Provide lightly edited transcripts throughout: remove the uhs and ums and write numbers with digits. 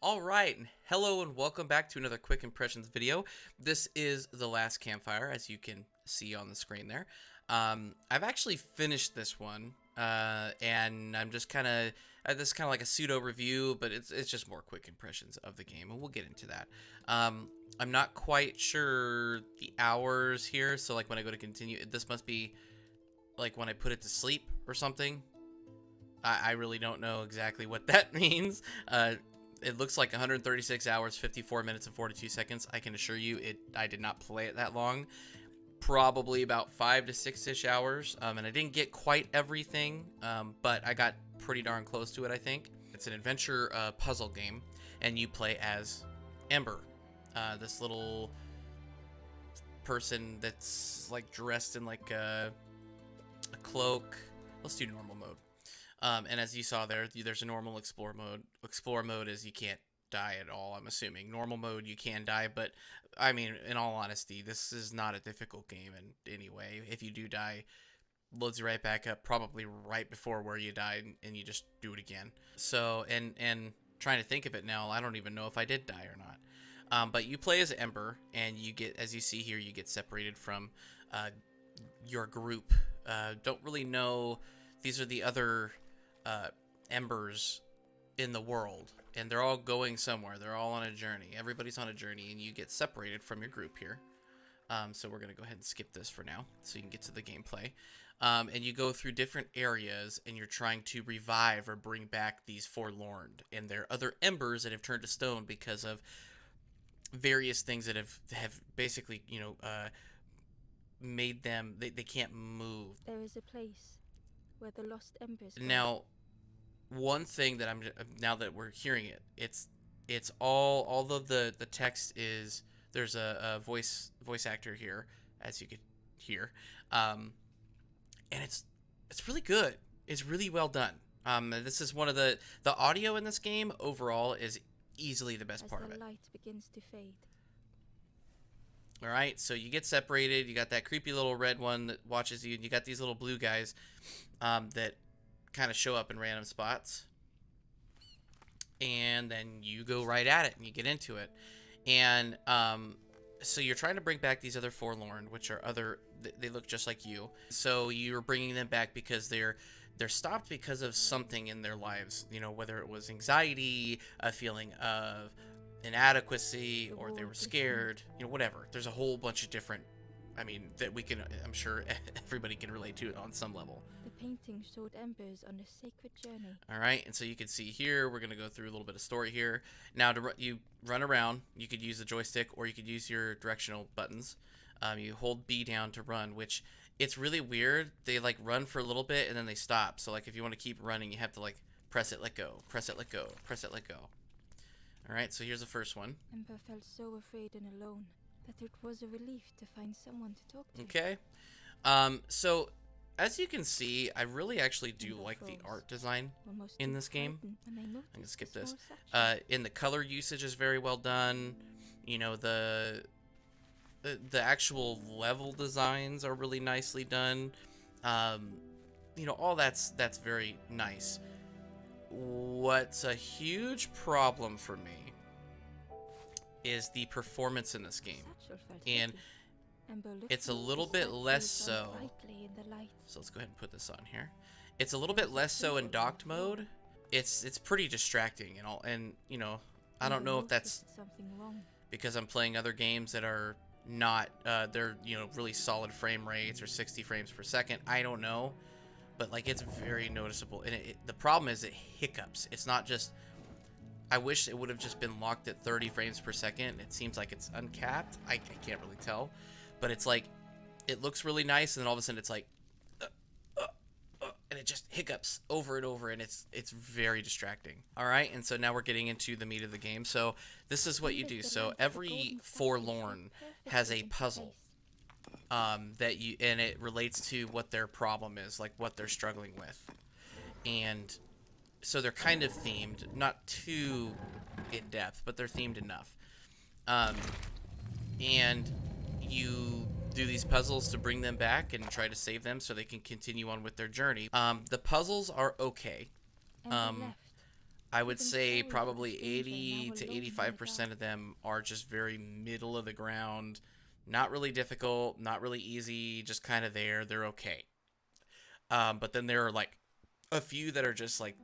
All right, hello and welcome back to another quick impressions video. This is the Last Campfire, as you can see on the screen there. I've actually finished this one, and I'm just kind of this is kind of like a pseudo review, but it's just more quick impressions of the game, and we'll get into that. I'm not quite sure the hours here, so like when I go to continue, this must be like when I put it to sleep or something. I really don't know exactly what that means. It looks like 136 hours, 54 minutes, and 42 seconds. I can assure you, I did not play it that long. Probably about 5 to 6-ish hours. And I didn't get quite everything, but I got pretty darn close to it, I think. It's an adventure puzzle game, and you play as Ember, this little person that's like dressed in like a cloak. Let's do normal mode. And as you saw there's a normal explore mode. Explore mode is you can't die at all, I'm assuming. Normal mode, you can die, but, I mean, in all honesty, this is not a difficult game in any way. If you do die, loads you right back up, probably right before where you died, and you just do it again. So, and trying to think of it now, I don't even know if I did die or not. But you play as Ember, and you get, as you see here, you get separated from your group. Don't really know. These are the other embers in the world, and they're all going somewhere. They're all on a journey. Everybody's on a journey, and you get separated from your group here. So we're gonna go ahead and skip this for now, so you can get to the gameplay. And you go through different areas, and you're trying to revive or bring back these forlorn, and they're other embers that have turned to stone because of various things that have basically, made them they can't move. There is a place where the lost embers go. Now, one thing that now that we're hearing it, it's all of the text is there's a voice actor here, as you could hear, and it's really good. It's really well done. This is one of the audio in this game overall is easily the best part of it. As the light begins to fade. All right, so you get separated. You got that creepy little red one that watches you, and you got these little blue guys that kind of show up in random spots. And then you go right at it, and you get into it. And so you're trying to bring back these other forlorn, which are they look just like you. So you're bringing them back because they're stopped because of something in their lives. You know, whether it was anxiety, a feeling of inadequacy, or they were scared, whatever. There's a whole bunch of different, that I'm sure everybody can relate to it on some level. The painting showed embers on a sacred journey. All right, and so you can see here, we're going to go through a little bit of story here. Now, you run around, you could use the joystick, or you could use your directional buttons. You hold B down to run, which it's really weird. They like run for a little bit, and then they stop. So like if you want to keep running, you have to like press it, let go, press it, let go, press it, let go. Alright, so here's the first one. Ember felt so afraid and alone that it was a relief to find someone to talk to. Okay. So, as you can see, I really actually do like the art design in this game. I'm going to skip this. In the color usage is very well done. The actual level designs are really nicely done. All that's very nice. What's a huge problem for me is the performance in this game, and it's a little bit less so. So let's go ahead and put this on here. It's a little bit less so in docked mode. It's pretty distracting and all, and I don't know if that's because I'm playing other games that are not they're really solid frame rates or 60 frames per second. I don't know. But like it's very noticeable, and the problem is it hiccups. It's not just. I wish it would have just been locked at 30 frames per second. It seems like it's uncapped. I can't really tell, but it's like it looks really nice, and then all of a sudden it's like, and it just hiccups over and over, and it's very distracting. All right, and so now we're getting into the meat of the game. So this is what you do. So every forlorn has a puzzle. And it relates to what their problem is, like what they're struggling with, and so they're kind of themed, not too in depth, but they're themed enough. And you do these puzzles to bring them back and try to save them so they can continue on with their journey. The puzzles are okay. I would Even say sorry for the probably stranger 80 now to alone in the 85% dark. of them are just very middle of the ground. Not really difficult, not really easy, just kind of there. They're okay. But then there are like a few that are just like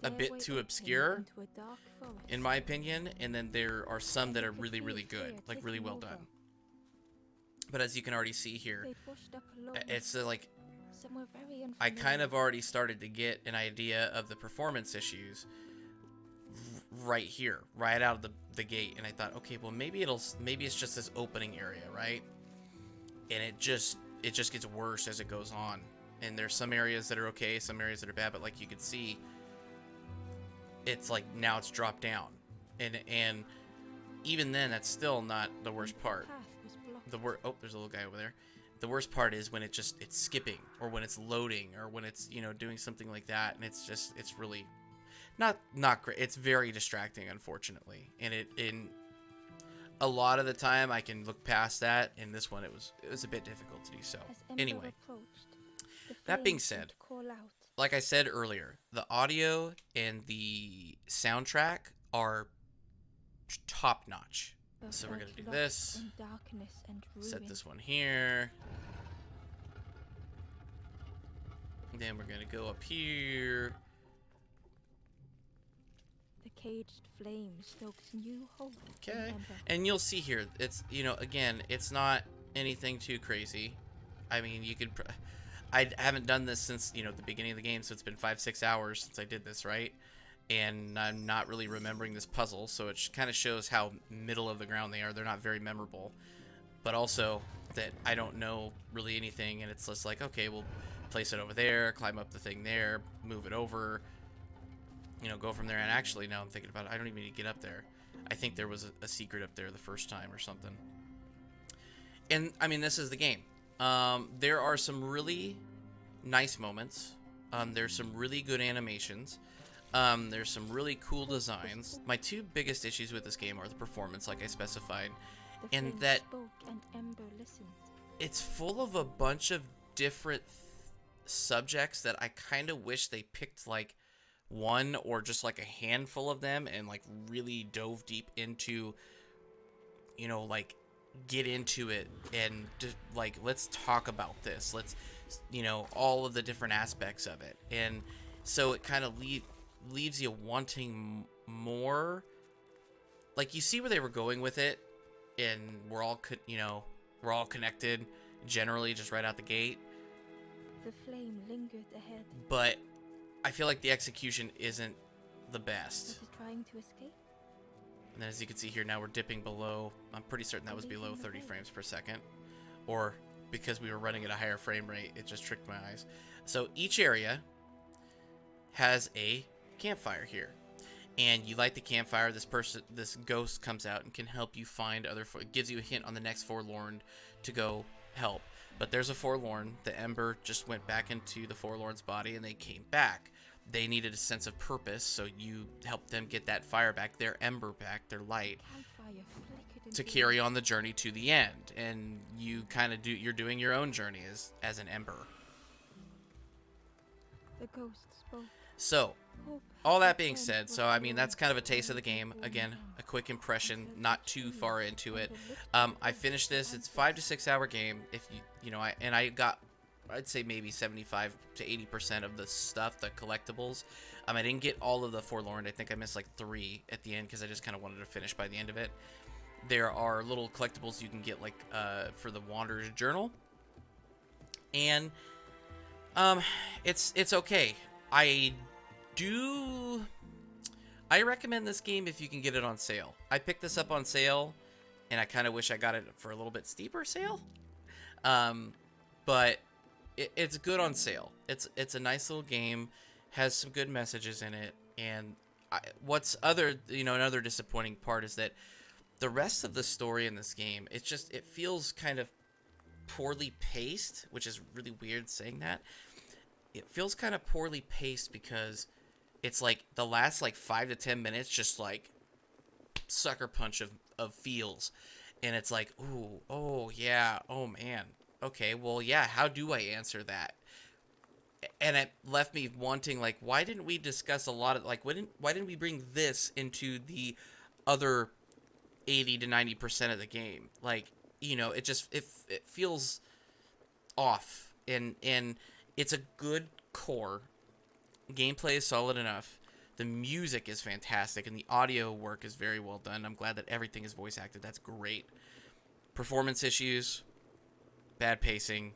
a bit Stairway too opening obscure, into a dark forest. in my opinion. And then there are some And that you are could really, feel really good, fear like really taking well over. done. But as you can already see here, They'd washed up alone. it's like Somewhere very unfamiliar. I kind of already started to get an idea of the performance issues right here, right out of the gate. And I thought, okay, well maybe it's just this opening area, right? And it just gets worse as it goes on. And there's some areas that are okay, some areas that are bad, but like you can see, it's like now it's dropped down. And even then, that's still not the worst part. Path was blocked. Oh, there's a little guy over there. The worst part is when it's skipping, or when it's loading, or when it's, you know, doing something like that, and it's really not great. It's very distracting, unfortunately. And in a lot of the time I can look past that. In this one, it was a bit difficult to do so. As Ember Anyway, approached, the that being flames seemed said, to call out. like I said earlier, the audio and the soundtrack are top notch. But So we're felt gonna do lost this. in darkness and Set ruin. this one here. Then we're gonna go up here. The caged flame stoked new hope. in Okay. Ember. And you'll see here, it's, you know, again, it's not anything too crazy. I mean, you could... I haven't done this since, you know, the beginning of the game, so it's been 5-6 hours since I did this, right? And I'm not really remembering this puzzle, so it kind of shows how middle of the ground they are. They're not very memorable. But also that I don't know really anything, and it's just like, okay, we'll place it over there, climb up the thing there, move it over, you know, go from there. And actually, now I'm thinking about it, I don't even need to get up there. I think there was a secret up there the first time or something. And, I mean, this is the game. There are some really nice moments. There's some really good animations. There's some really cool designs. My two biggest issues with this game are the performance, like I specified, The and flame that spoke and Ember listened. it's full of a bunch of different subjects that I kind of wish they picked like one or just like a handful of them and like really dove deep into, you know, like get into it and just like, let's talk about this. Let's, you know, all of the different aspects of it. And so it kind of leaves you wanting more. Like, you see where they were going with it, and we're all connected generally just right out the gate. The flame lingered ahead. But I feel like the execution isn't the best. Was it trying to escape? And then as you can see here, now we're dipping below. I'm pretty certain that was below 30 frames per second. Or because we were running at a higher frame rate, it just tricked my eyes. So each area has a campfire here. And you light the campfire, this ghost comes out and can help you find it gives you a hint on the next forlorn to go help. But there's a forlorn. The ember just went back into the forlorn's body and they came back. They needed a sense of purpose, so you helped them get that fire back, their ember back, their light, Campfire flickered to into carry on the journey to the end. And you kind of you're doing your own journey as an ember. the ghost spoke. So, Hope all that had being returned said, to so a I mean, that's forlorn kind of a taste of the soul game. born Again, now. a quick impression, Until not the too tree far into it. and the lift I of finished this. It's answers. 5 to 6 hour game. If I got, I'd say maybe 75 to 80% of the stuff, the collectibles. I didn't get all of the forlorn. I think I missed like 3 at the end because I just kind of wanted to finish by the end of it. There are little collectibles you can get like for the Wanderer's Journal, and it's okay. I recommend this game if you can get it on sale. I picked this up on sale, and I kind of wish I got it for a little bit steeper sale. But it's good on sale. It's a nice little game, has some good messages in it, and another disappointing part is that the rest of the story in this game, it feels kind of poorly paced, which is really weird saying that. It feels kind of poorly paced because it's like the last like 5 to 10 minutes just like sucker punch of feels. And it's like, ooh, oh yeah, oh man. Okay, well yeah, how do I answer that? and it left me wanting, like, why didn't we discuss a lot of, like, why didn't we bring this into the other 80 to 90% of the game? Like, you know, it just it feels off, and it's a good core. Gameplay is solid enough. The music is fantastic, and the audio work is very well done. I'm glad that everything is voice acted. That's great. Performance issues, bad pacing.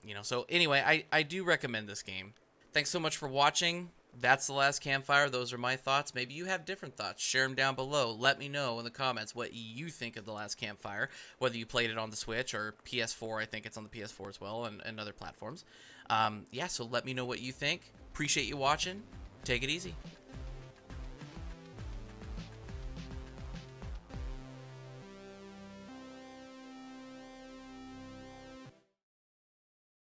You know, so anyway, I do recommend this game. Thanks so much for watching. That's The Last Campfire. Those are my thoughts. Maybe you have different thoughts. Share them down below. Let me know in the comments what you think of The Last Campfire, whether you played it on the Switch or PS4. I think it's on the PS4 as well, and other platforms. Yeah, so let me know what you think. Appreciate you watching. Take it easy.